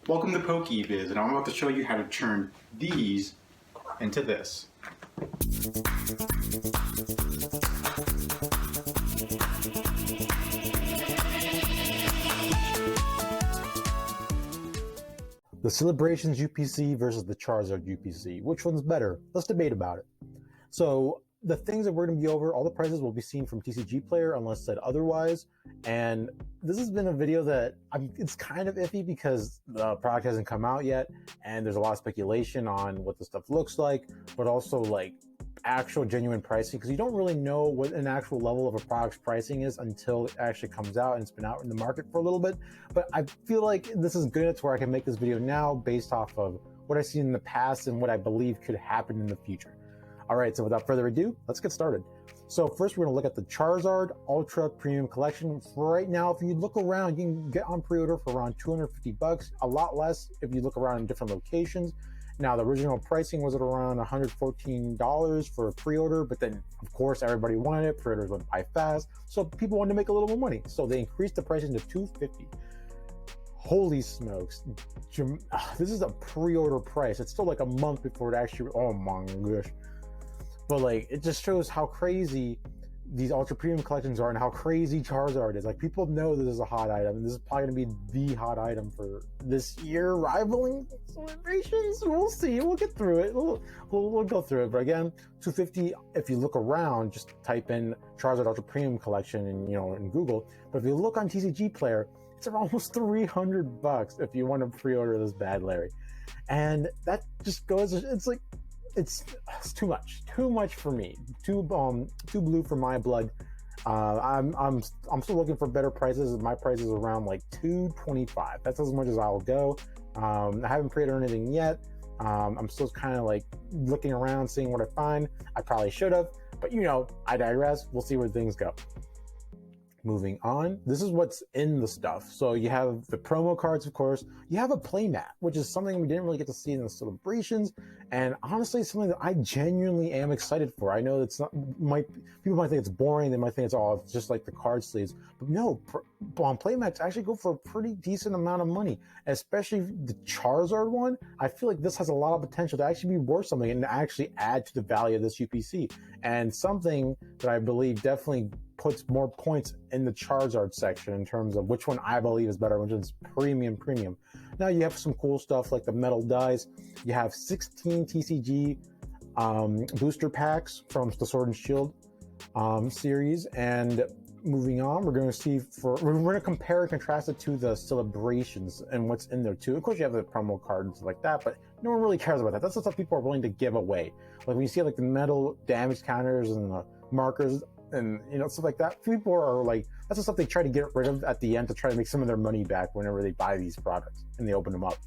Welcome to PokéBiz, and I'm about to show you how to turn these into this. The Celebrations UPC versus the Charizard UPC. Which one's better? Let's debate about it. So the things that we're going to be over, all the prices will be seen from TCG Player unless said otherwise. And this has been a video that it's kind of iffy because the product hasn't come out yet and there's a lot of speculation on what the stuff looks like, but also like actual genuine pricing, because you don't really know what an actual level of a product's pricing is until it actually comes out and it's been out in the market for a little bit. But I feel like this is good enough to where I can make this video now based off of what I've seen in the past and what I believe could happen in the future. All right, so without further ado, let's get started. So first we're gonna look at the Charizard Ultra Premium Collection. For right now, if you look around, you can get on pre-order for around 250 bucks, a lot less if you look around in different locations. Now, the original pricing was at around $114 for a pre-order, but then of course everybody wanted it, pre-orders went by fast, so people wanted to make a little more money. So they increased the pricing to $250. Holy smokes, this is a pre-order price. It's still like a month before it actually, oh my gosh. But like, it just shows how crazy these ultra premium collections are and how crazy Charizard is. Like, people know this is a hot item, and this is probably gonna be the hot item for this year, rivaling Celebrations. We'll see. We'll get through it. We'll go through it. But again, $250. If you look around, just type in Charizard Ultra Premium Collection and in Google. But if you look on TCG Player, it's around almost 300 bucks if you want to pre-order this bad Larry. And that just goes. It's like. It's too much for me. Too blue for my blood. I'm still looking for better prices. My price is around like $225. That's as much as I'll go. I haven't pre-ordered anything yet. I'm still kind of like looking around, seeing what I find. I probably should have, but I digress. We'll see where things go. Moving on, this is what's in the stuff. So you have the promo cards, of course. You have a playmat, which is something we didn't really get to see in the Celebrations, and honestly, it's something that I genuinely am excited for. I know it's not, people might think it's boring. They might think it's just like the card sleeves, but no, playmats actually go for a pretty decent amount of money, especially the Charizard one. I feel like this has a lot of potential to actually be worth something and to actually add to the value of this UPC, and something that I believe definitely puts more points in the Charizard section in terms of which one I believe is better, which is premium. Now you have some cool stuff like the metal dice. You have 16 TCG booster packs from the Sword and Shield series. And moving on, we're going to compare and contrast it to the Celebrations and what's in there too. Of course, you have the promo cards and stuff like that, but no one really cares about that. That's the stuff people are willing to give away. Like when you see like the metal damage counters and the markers and stuff like that, people are like, that's the stuff they try to get rid of at the end to try to make some of their money back whenever they buy these products and they open them up.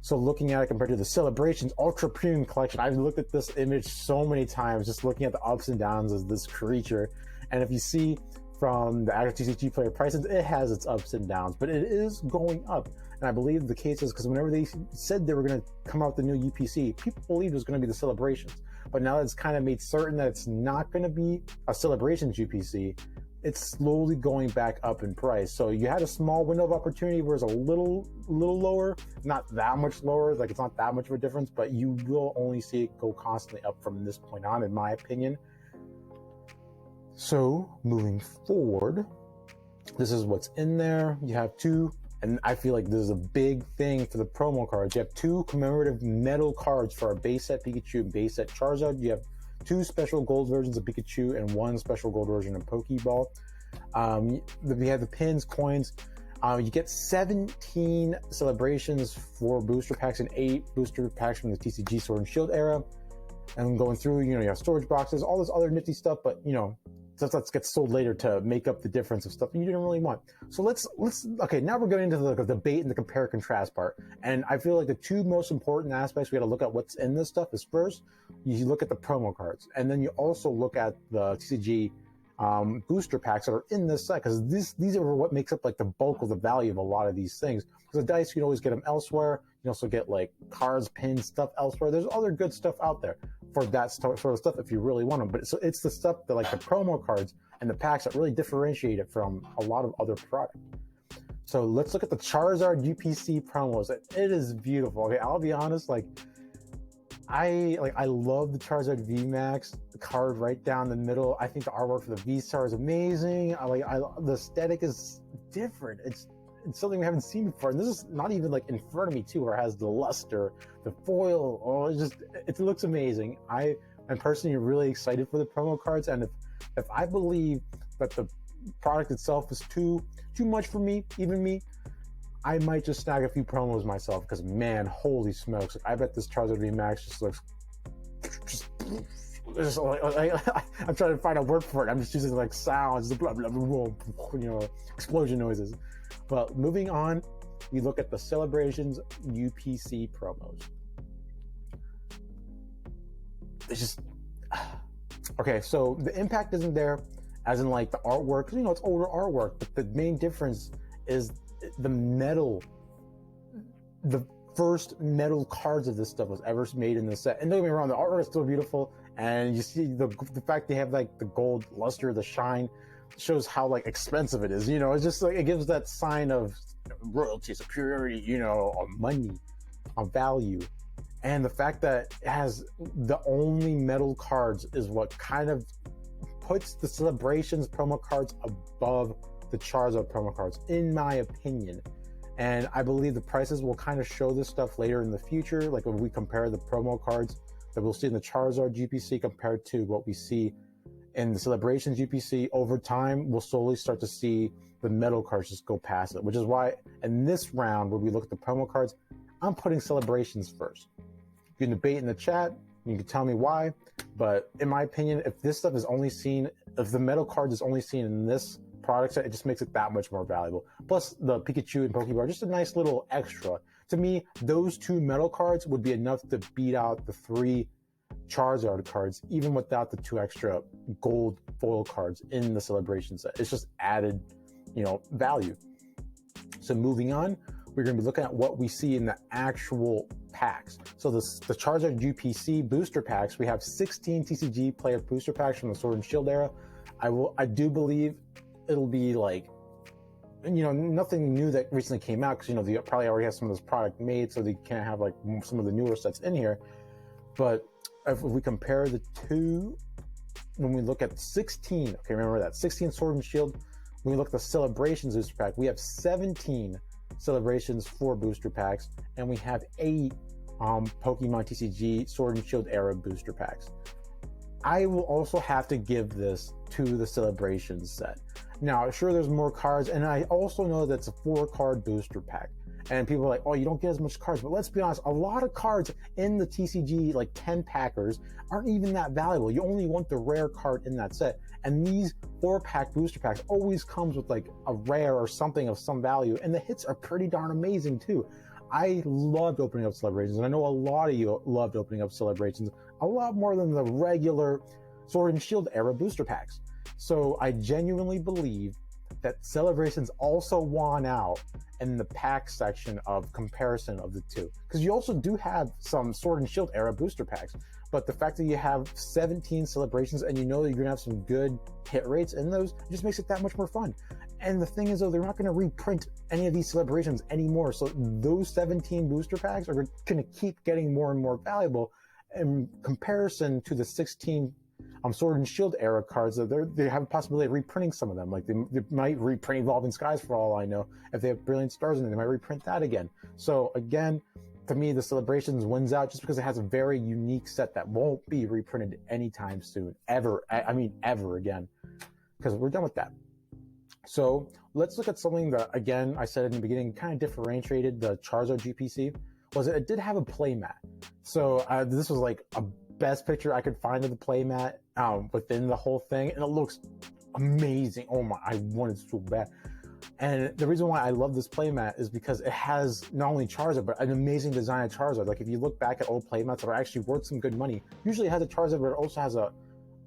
So looking at it compared to the Celebrations Ultra Premium Collection, I've looked at this image so many times, just looking at the ups and downs of this creature. And if you see from the actual TCG Player prices, it has its ups and downs, but it is going up. And I believe the case is because whenever they said they were going to come out with the new UPC, people believed it was going to be the Celebrations. But now that it's kind of made certain that it's not going to be a Celebrations UPC, it's slowly going back up in price. So you had a small window of opportunity where it's a little lower, not that much lower, like it's not that much of a difference, but you will only see it go constantly up from this point on, in my opinion. So moving forward, this is what's in there. You have two, and I feel like this is a big thing for the promo cards. You have two commemorative metal cards for our base set Pikachu and base set Charizard. You have two special gold versions of Pikachu and one special gold version of Pokeball. We have the pins, coins. You get 17 Celebrations for booster packs and 8 booster packs from the TCG Sword and Shield era. And going through, you have storage boxes, all this other nifty stuff, but stuff that gets sold later to make up the difference of stuff you didn't really want. So okay, now we're getting into the debate and the compare contrast part. And I feel like the two most important aspects we got to look at what's in this stuff is first, you look at the promo cards, and then you also look at the TCG booster packs that are in this set, because these are what makes up like the bulk of the value of a lot of these things. Because the dice, you can always get them elsewhere. You can also get like cards, pins, stuff elsewhere. There's other good stuff out there for that sort of stuff if you really want them. But it's the stuff that like the promo cards and the packs that really differentiate it from a lot of other products. So let's look at the Charizard UPC promos. It is beautiful. Okay, I'll be honest, I love the Charizard VMAX card right down the middle. I think the artwork for the V-Star is amazing. The aesthetic is different. It's something we haven't seen before. And this is not even like in front of me too, where it has the luster, the foil. Oh, it looks amazing. I am personally really excited for the promo cards. And if I believe that the product itself is too much for me, even me, I might just snag a few promos myself, because man, holy smokes! I bet this Charizard VMAX just looks I'm trying to find a word for it. I'm just using like sounds, blah blah blah, explosion noises. But moving on, we look at the Celebrations UPC promos. It's just okay. So the impact isn't there, as in like the artwork. It's older artwork, but the main difference is the metal. The first metal cards of this stuff was ever made in the set. And don't get me wrong, the artwork is still beautiful, and you see the fact they have like the gold luster, the shine, shows how like expensive it is. It's just like it gives that sign of royalty, superiority, of money, of value. And the fact that it has the only metal cards is what kind of puts the Celebrations promo cards above the Charizard promo cards, in my opinion. And I believe the prices will kind of show this stuff later in the future, like when we compare the promo cards that we'll see in the Charizard GPC compared to what we see in the Celebrations GPC. Over time, we'll slowly start to see the metal cards just go past it, which is why in this round, when we look at the promo cards, I'm putting Celebrations first. You can debate in the chat, you can tell me why, but in my opinion, if this stuff is only seen, if the metal card is only seen in this product set, it just makes it that much more valuable. Plus the Pikachu and Pokeball are just a nice little extra. To me, those two metal cards would be enough to beat out the 3 Charizard cards, even without the 2 extra gold foil cards in the Celebration set. It's just added, value. So moving on, we're going to be looking at what we see in the actual packs. So the Charizard UPC booster packs, we have 16 TCG player booster packs from the Sword and Shield era. I do believe it'll be like, nothing new that recently came out, because they probably already have some of this product made, so they can't have like some of the newer sets in here. But if we compare the two, when we look at 16, okay, remember that 16 Sword and Shield. When we look at the Celebrations booster pack, we have 17 Celebrations 4 booster packs, and we have 8 Pokemon TCG Sword and Shield era booster packs. I will also have to give this to the Celebrations set. Now, sure, there's more cards, and I also know that it's a 4-card booster pack. And people are like, oh, you don't get as much cards. But let's be honest, a lot of cards in the TCG, like 10-packers, aren't even that valuable. You only want the rare card in that set. And these 4-pack booster packs always comes with like a rare or something of some value. And the hits are pretty darn amazing too. I loved opening up Celebrations, and I know a lot of you loved opening up Celebrations a lot more than the regular Sword and Shield era booster packs. So I genuinely believe that Celebrations also won out in the pack section of comparison of the two, because you also do have some Sword and Shield era booster packs, but the fact that you have 17 Celebrations and you're gonna have some good hit rates in those, it just makes it that much more fun. And the thing is, though, they're not going to reprint any of these Celebrations anymore, so those 17 booster packs are going to keep getting more and more valuable in comparison to the 16 Sword and Shield era cards. That they have a possibility of reprinting some of them. Like they might reprint Evolving Skies for all I know. If they have Brilliant Stars in it, they might reprint that again. So again, to me, the Celebrations wins out just because it has a very unique set that won't be reprinted anytime soon, ever. I mean, ever again, because we're done with that. So let's look at something that, again, I said in the beginning, kind of differentiated the Charizard GPC, was it did have a playmat. So this was like a best picture I could find of the playmat within the whole thing, and it looks amazing. Oh my, I want it so bad. And the reason why I love this playmat is because it has not only Charizard, but an amazing design of Charizard. Like if you look back at old playmats that are actually worth some good money, usually it has a Charizard, but it also has a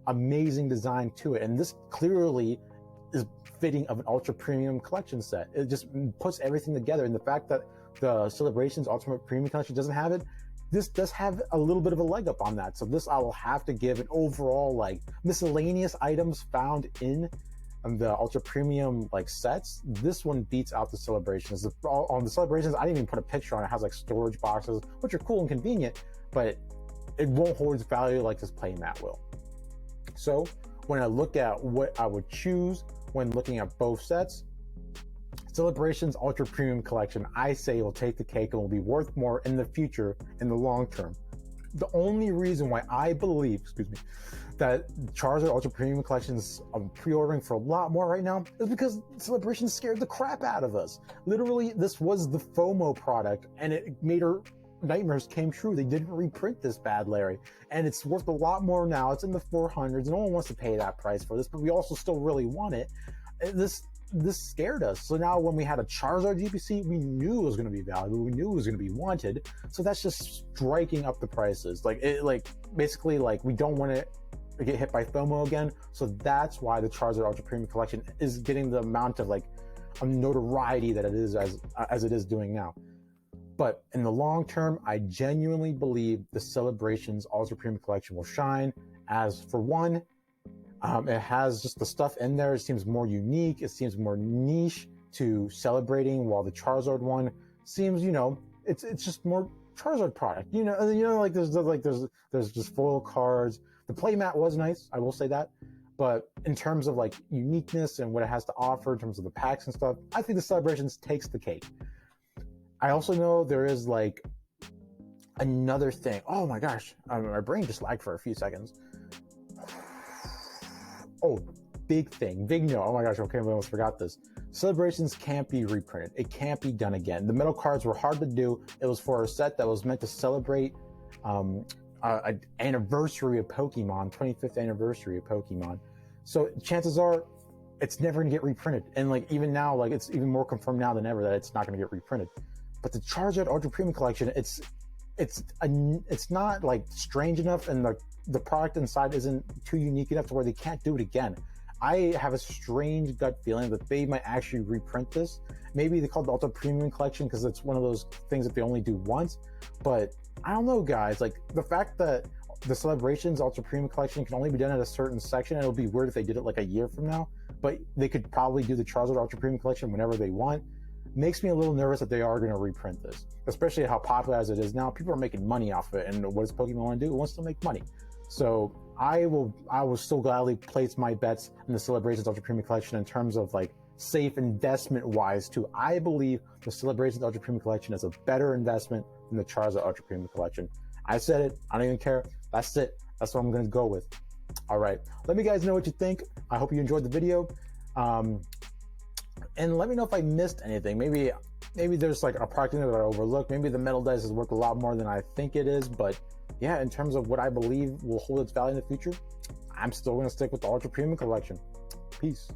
amazing design to it. And this clearly is fitting of an ultra premium collection set. It just puts everything together. And the fact that the Celebrations Ultimate Premium Collection doesn't have it, this does have a little bit of a leg up on that. So this I will have to give an overall, like, miscellaneous items found in the ultra premium like sets, this one beats out the celebrations. On the celebrations, I didn't even put a picture on it. It has like storage boxes, which are cool and convenient, but it won't hold its value like this playmat will. So when I look at what I would choose when looking at both sets, Celebrations Ultra Premium Collection, I say, will take the cake and will be worth more in the future, in the long term. The only reason why I believe, that Charizard Ultra Premium Collections I'm pre-ordering for a lot more right now is because Celebrations scared the crap out of us. Literally, this was the FOMO product, and it made our nightmares came true. They didn't reprint this bad, Larry, and it's worth a lot more now. It's in the 400s. No one wants to pay that price for this, but we also still really want it. This scared us. So now when we had a Charizard UPC, we knew it was going to be valuable. We knew it was going to be wanted. So that's just striking up the prices. Basically, we don't want to get hit by FOMO again. So that's why the Charizard Ultra Premium Collection is getting the amount of notoriety that it is as it is doing now. But in the long term, I genuinely believe the Celebrations Ultra Premium Collection will shine. As for one, it has just the stuff in there. It seems more unique. It seems more niche to celebrating, while the Charizard one seems, it's just more Charizard product. There's just foil cards. The playmat was nice, I will say that. But in terms of uniqueness and what it has to offer in terms of the packs and stuff, I think the Celebrations takes the cake. I also know there is another thing. Oh my gosh, my brain just lagged for a few seconds. Oh, big no. Oh my gosh, okay, I almost forgot this. Celebrations can't be reprinted. It can't be done again. The metal cards were hard to do. It was for a set that was meant to celebrate an anniversary of Pokemon, 25th anniversary of Pokemon. So chances are it's never gonna get reprinted. And even now, it's even more confirmed now than ever that it's not gonna get reprinted. But the Charizard Ultra Premium Collection, it's not strange enough, and the product inside isn't too unique enough to where they can't do it again. I have a strange gut feeling that they might actually reprint this. Maybe they call it the Ultra Premium Collection because it's one of those things that they only do once. But I don't know, guys. The fact that the Celebrations Ultra Premium Collection can only be done at a certain section, and it'll be weird if they did it a year from now. But they could probably do the Charizard Ultra Premium Collection whenever they want. Makes me a little nervous that they are going to reprint this, especially how popular as it is now. People are making money off of it, and what does Pokemon want to do? It wants to make money. So I will still gladly place my bets in the Celebrations Ultra Premium Collection in terms of safe investment wise too. I believe the Celebrations Ultra Premium Collection is a better investment than the Charizard Ultra Premium Collection. I said it. I don't even care. That's it. That's what I'm going to go with. All right. Let me guys know what you think. I hope you enjoyed the video. And let me know if I missed anything. Maybe there's a product in there that I overlooked. Maybe the metal dice is worth a lot more than I think it is. But yeah, in terms of what I believe will hold its value in the future, I'm still going to stick with the Ultra Premium Collection. Peace.